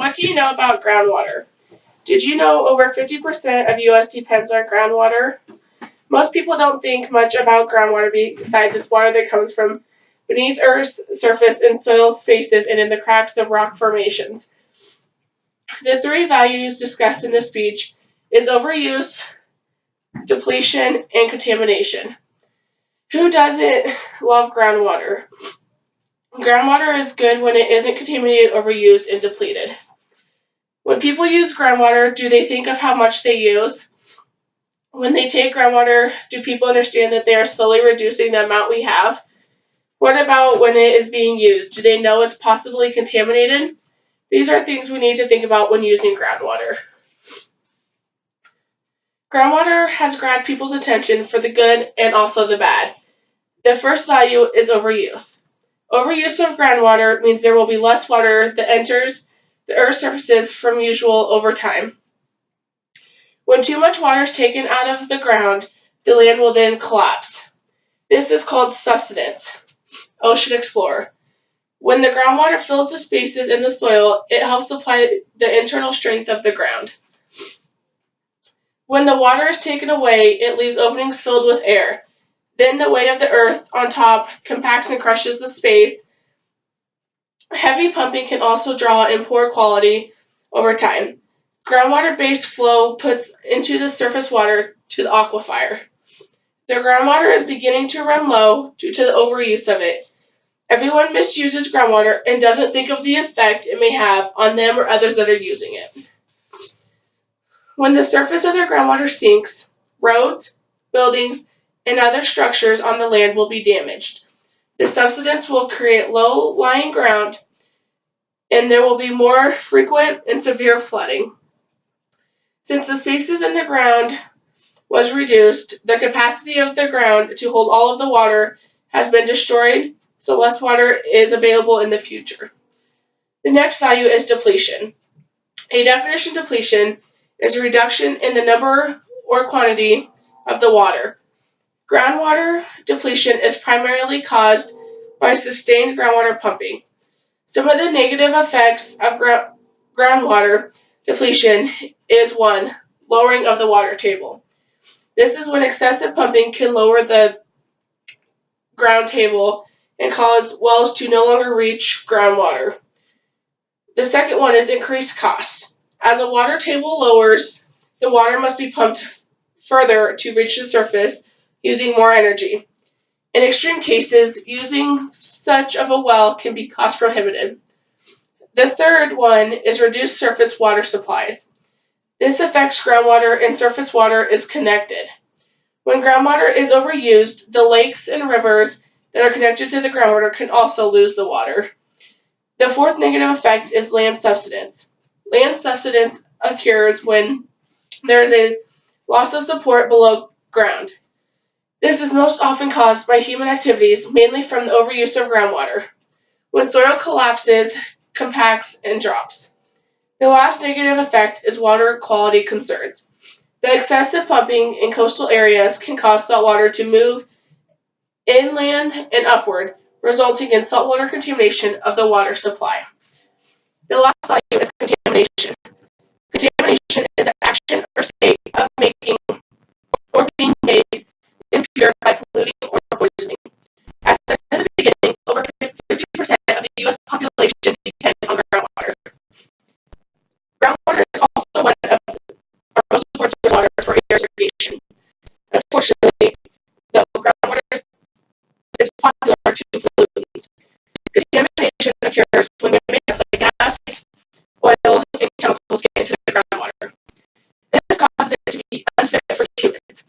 What do you know about groundwater? Did you know over 50% of U.S. depends on groundwater? Most people don't think much about groundwater besides it's water that comes from beneath Earth's surface in soil spaces and in the cracks of rock formations. The three values discussed in this speech is overuse, depletion, and contamination. Who doesn't love groundwater? Groundwater is good when it isn't contaminated, overused, and depleted. When people use groundwater, do they think of how much they use? When they take groundwater, do people understand that they are slowly reducing the amount we have? What about when it is being used? Do they know it's possibly contaminated? These are things we need to think about when using groundwater. Groundwater has grabbed people's attention for the good and also the bad. The first value is overuse. Overuse of groundwater means there will be less water that enters the Earth's surfaces from usual over time. When too much water is taken out of the ground, the land will then collapse. This is called subsidence. Ocean explorer. When the groundwater fills the spaces in the soil, it helps supply the internal strength of the ground. When the water is taken away, it leaves openings filled with air. Then the weight of the earth on top compacts and crushes the space. Heavy pumping can also draw in poor quality over time. Groundwater-based flow puts into the surface water to the aquifer. The groundwater is beginning to run low due to the overuse of it. Everyone misuses groundwater and doesn't think of the effect it may have on them or others that are using it. When the surface of the groundwater sinks, roads, buildings, and other structures on the land will be damaged. The subsidence will create low-lying ground, and there will be more frequent and severe flooding. Since the spaces in the ground was reduced, the capacity of the ground to hold all of the water has been destroyed, so less water is available in the future. The next value is depletion. A definition of depletion is a reduction in the number or quantity of the water. Groundwater depletion is primarily caused by sustained groundwater pumping. Some of the negative effects of groundwater depletion is 1. Lowering of the water table. This is when excessive pumping can lower the ground table and cause wells to no longer reach groundwater. The second one is increased costs. As the water table lowers, the water must be pumped further to reach the surface using more energy. In extreme cases, using such of a well can be cost prohibitive. The third one is reduced surface water supplies. This affects groundwater and surface water is connected. When groundwater is overused, the lakes and rivers that are connected to the groundwater can also lose the water. The fourth negative effect is land subsidence. Land subsidence occurs when there is a loss of support below ground. This is most often caused by human activities, mainly from the overuse of groundwater. When soil collapses, compacts, and drops. The last negative effect is water quality concerns. The excessive pumping in coastal areas can cause saltwater to move inland and upward, resulting in saltwater contamination of the water supply. The last value is contamination. Contamination is an action or state of making or being made impure by polluting or poisoning. As I said in the beginning, over 50% of the U.S. population depend on groundwater. Groundwater is also one of our most important sources of water for irrigation. Unfortunately, though groundwater is popular to pollutants, contamination occurs when contaminants like gas, oil, and chemicals get into the groundwater. This causes it to be unfit for humans.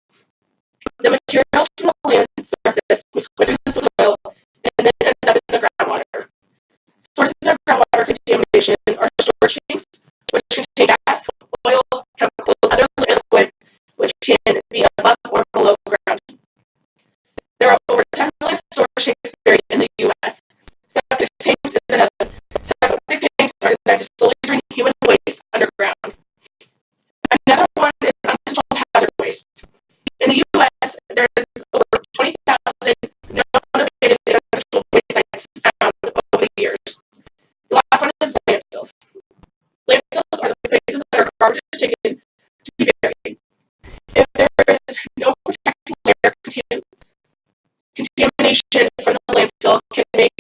The materials from the land's surface mix with the soil and then ends up in the groundwater. Sources of groundwater contamination are storage tanks, which contain gas, oil, chemicals, other liquids, which can be above or below ground. There are over 10 million storage tanks buried in the U.S. Septic tanks is another. Septic tanks are designed to slowly drain human waste underground. Another one is uncontrolled hazard waste. In the U.S., there is over 20,000 non-motivated and uncontrolled waste sites found over the years. The last one is landfills. contamination from the landfill can make